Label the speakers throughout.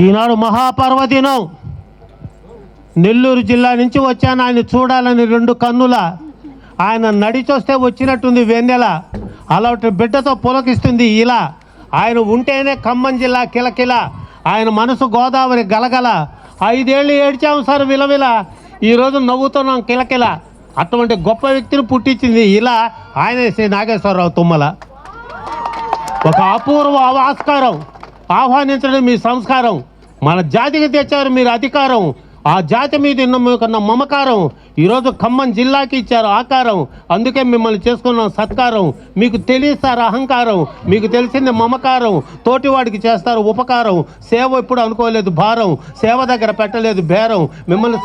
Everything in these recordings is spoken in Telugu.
Speaker 1: ఈనాడు మహాపర్వదినం. నెల్లూరు జిల్లా నుంచి వచ్చాను ఆయన చూడాలని రెండు కన్నుల. ఆయన నడిచొస్తే వచ్చినట్టుంది వెన్నెల, అలాంటి బిడ్డతో పులకిస్తుంది ఇలా. ఆయన ఉంటేనే ఖమ్మం జిల్లా కిలకిల, ఆయన మనసు గోదావరి గలగల. 5 ఏళ్ళు ఏడ్చాము సార్ విలవిల, ఈరోజు నవ్వుతున్నాం కిలకిల. అటువంటి గొప్ప వ్యక్తిని పుట్టించింది ఇలా ఆయనే శ్రీ నాగేశ్వరరావు తుమ్మల. ఒక అపూర్వ ఆస్కారం, ఆహ్వానించడం మీ సంస్కారం. మన జాతికి తెచ్చారు మీరు అధికారం, ఆ జాతి మీద మీకున్న మమకారం ఈరోజు ఖమ్మం జిల్లాకి ఇచ్చారు ఆకారం. అందుకే మిమ్మల్ని చేసుకున్నాం సత్కారం. మీకు తెలియస్తారు అహంకారం, మీకు తెలిసింది మమకారం. తోటివాడికి చేస్తారు ఉపకారం, సేవ ఎప్పుడు అనుకోలేదు భారం, సేవ దగ్గర పెట్టలేదు బేరం. మిమ్మల్ని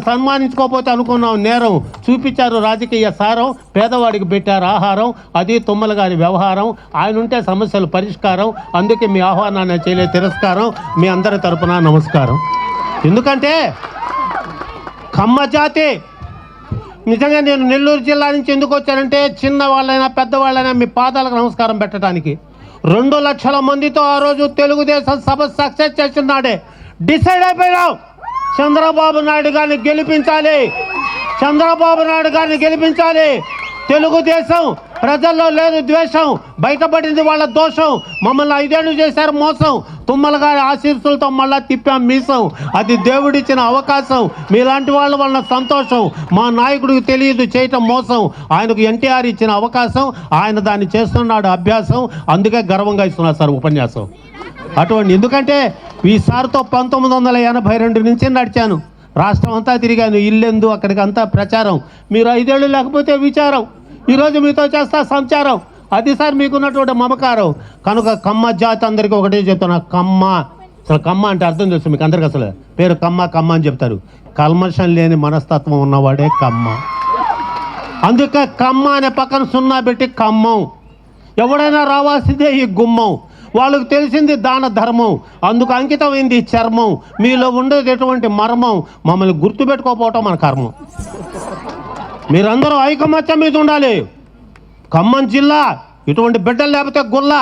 Speaker 1: సన్మానించుకోకపోతే అనుకున్నాం నేరం. చూపించారు రాజకీయ సారం, పేదవాడికి పెట్టారు ఆహారం. అది తుమ్మల గారి వ్యవహారం. ఆయన ఉంటే సమస్యలు పరిష్కారం. అందుకే మీ ఆహ్వానాన్ని చేయలే తిరస్కారం. మీ అందరి తరపున నమస్కారం. ఎందుకంటే కమ్మ జాతి నిజంగా, నేను నెల్లూరు జిల్లా నుంచి ఎందుకు వచ్చానంటే చిన్నవాళ్ళైనా పెద్దవాళ్ళైనా మీ పాదాలకు నమస్కారం పెట్టడానికి. 2 లక్షల మందితో ఆ రోజు తెలుగుదేశం సభ సక్సెస్ చేస్తున్నాడే డిసైడ్ అయిపోయినాం. చంద్రబాబు నాయుడు గారిని గెలిపించాలి, చంద్రబాబు నాయుడు గారిని గెలిపించాలి. తెలుగుదేశం ప్రజల్లో లేదు ద్వేషం, బయటపడింది వాళ్ళ దోషం. మమ్మల్ని 5 ఏళ్ళు చేశారు మోసం, తుమ్మల గారి ఆశీస్సులతో మళ్ళా తిప్పాం మీసం. అది దేవుడిచ్చిన అవకాశం, మీలాంటి వాళ్ళ వలన సంతోషం. మా నాయకుడికి తెలియదు చేయటం మోసం, ఆయనకు ఎన్టీఆర్ ఇచ్చిన అవకాశం, ఆయన దాన్ని చేస్తున్నాడు అభ్యాసం. అందుకే గర్వంగా ఇస్తున్నారు సార్ ఉపన్యాసం. అటువంటి ఎందుకంటే ఈసారితో 1982 నుంచి నడిచాను, రాష్ట్రం అంతా తిరిగాను. ఇల్లెందు అక్కడికి అంతా ప్రచారం. మీరు 5 ఏళ్ళు లేకపోతే విచారం, ఈరోజు మీతో చేస్తా సంచారం. అది సార్ మీకున్నటువంటి మమకారం. కనుక కమ్మ జాతి అందరికీ ఒకటే చెప్తున్నా, కమ్మ. అసలు కమ్మ అంటే అర్థం తెలుసు మీకు అందరికీ. అసలు పేరు కమ్మ అని చెప్తారు. కల్మషం లేని మనస్తత్వం ఉన్నవాడే కమ్మ. అందుకే కమ్మ అనే పక్కన 0 పెట్టి ఖమ్మం. ఎవడైనా రావాల్సిందే ఈ గుమ్మం. వాళ్ళకు తెలిసింది దాన ధర్మం, అందుకు అంకితమైంది చర్మం. మీలో ఉండేది ఎటువంటి మర్మం, మమ్మల్ని గుర్తుపెట్టుకోకపోవటం మన కర్మం. మీరందరూ ఐకమత్యం మీద ఉండాలి. ఖమ్మం జిల్లా ఇటువంటి బిడ్డలు లేకపోతే గుల్ల.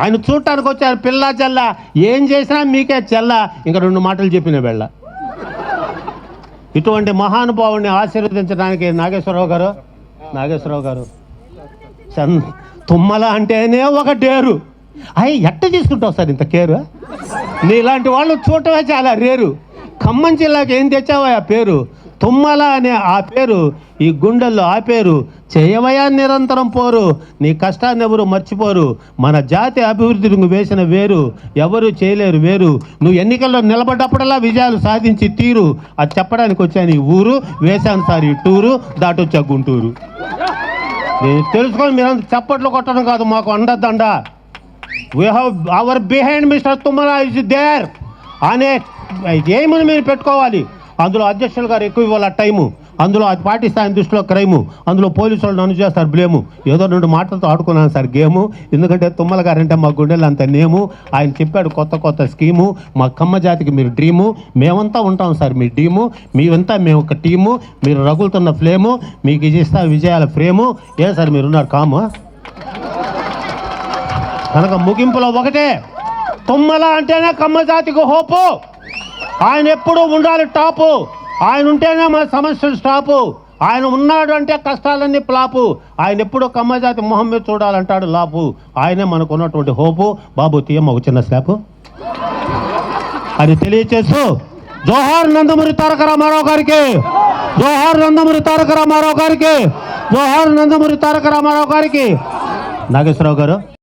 Speaker 1: ఆయన చూడటానికి వచ్చారు పిల్ల చెల్ల, ఏం చేసినా మీకే చెల్ల. ఇంకా 2 మాటలు చెప్పిన వెళ్ళ. ఇటువంటి మహానుభావుని ఆశీర్వదించడానికి నాగేశ్వరరావు గారు తుమ్మల అంటేనే ఒక డేరు. ఎట్ట తీసుకుంటావు సార్ ఇంత కేరు? నీలాంటి వాళ్ళు చూడటమే చాలా రేరు. ఖమ్మం జిల్లాకి ఏం తెచ్చావా ఆ పేరు? తుమ్మల అనే ఆ పేరు ఈ గుండెల్లో ఆ పేరు. చేయవయా నిరంతరం పోరు, నీ కష్టాన్ని ఎవరు మర్చిపోరు. మన జాతి అభివృద్ధికి నువ్వు వేసిన వేరు ఎవరు చేయలేరు వేరు. నువ్వు ఎన్నికల్లో నిలబడ్డప్పుడల్లా విజయాలు సాధించి తీరు. అది చెప్పడానికి వచ్చాను ఈ ఊరు, వేశాను సార్ ఈ టూరు, దాటొచ్చా గుంటూరు. నేను తెలుసుకొని మీరంతా చప్పట్లు కొట్టడం కాదు, మాకు అండదండ. We have our behind Mr. Tummala is there అనే ఏమని మీరు పెట్టుకోవాలి. అందులో అధ్యక్షులు గారు ఎక్కువ ఇవ్వాలి టైము, అందులో అది పాటిస్తాయని దృష్టిలో క్రైము, అందులో పోలీసు వాళ్ళు నన్ను చేస్తారు బ్లేము. ఏదో 2 మాటలతో ఆడుకున్నాను సార్ గేము. ఎందుకంటే తుమ్మల గారంటే మా గుండెలు అంత నేము. ఆయన చెప్పాడు కొత్త స్కీము, మా కమ్మ జాతికి మీరు డ్రీము, మేమంతా ఉంటాం సార్ మీ డ్రీము. మీరంతా మేము ఒక టీము, మీరు రగులుతున్న ఫ్లేము, మీకు ఇది ఇస్తా విజయాల ఫ్రేము. ఏ సార్ మీరున్నారు కాము. కనుక ముగింపులో ఒకటే, తుమ్మల అంటేనే కమ్మ జాతికి హోపు. ఆయన ఎప్పుడూ ఉండాలి టాపు, ఆయన ఉంటేనే మన సమస్యలు స్టాపు. ఆయన ఉన్నాడు అంటే కష్టాలన్నీ ప్లాపు. ఆయన ఎప్పుడూ కమ్మ జాతి మొహం మీద చూడాలంటాడు లాపు. ఆయనే మనకు ఉన్నటువంటి హోపు. బాబు తీయమ్మ ఒక చిన్న స్లాపు అది తెలియచేస్తూ, జోహార్ నందమూరి తారక రామారావు గారికి, జోహార్ నందమూరి తారక రామారావు గారికి, జోహార్ నందమూరి తారక రామారావు గారికి. నాగేశ్వరరావు గారు.